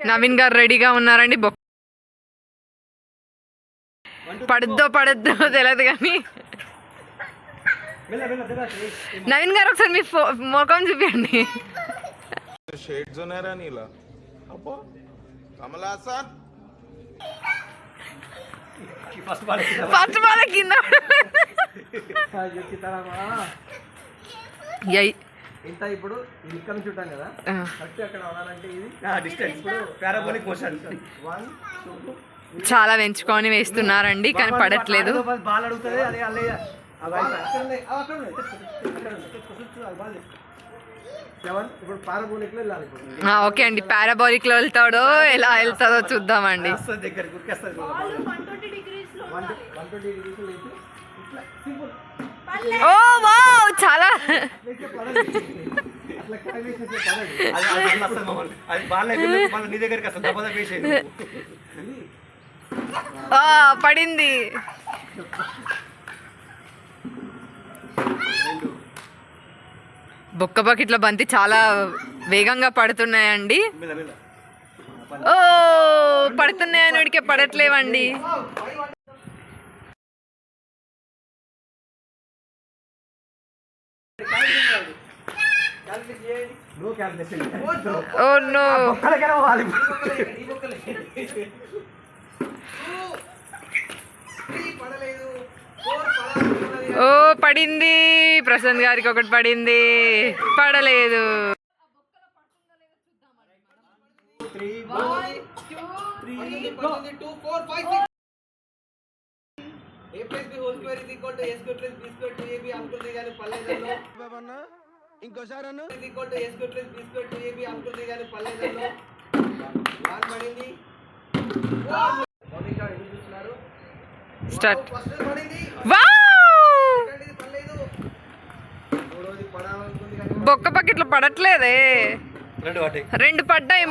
నవీన్ గారు రెడీగా ఉన్నారండి. పడుద్దో తెలియదు కానీ నవీన్ గారు ఒకసారి మీ ముఖం చూపించండి. ఫస్ట్ బాల్ కింద ఇంత ఇప్పుడు ఇది ఇక్కడ నుంచి ఉంటాం కదా, ఫస్ట్ అక్కడ అవ్వాలంటే ఇది డిస్టెన్స్. ఇప్పుడు పారాబోలిక్ మోషన్ 1 2 చాలా పెంచుకొని వేస్తున్నారండి కానీ పడట్లేదు. బాల్ అడుగుతుంది అదే అల్లయ్య. ఇప్పుడు పారాబోలిక్ లో వెళ్ళాలి. ఓకే అండి, పారాబోలిక్ లో వెళ్తాడో ఎలా వెళ్తాడో చూద్దామండి. ఓ వావ్, చాలా పడింది. బొక్క బకెట్ల బంతి చాలా వేగంగా పడుతున్నాయండి. ఓ పడుతున్నాయని ఉడికే పడట్లేవండి. ఓ నో, ఓ పడింది. ప్రశాంత్ గారికి ఒకటి పడింది, పడలేదు. ఇంకోసారి స్టార్ట్. బొక్క బకెట్లు పడట్లేదే, రెండు పడ్డాయి.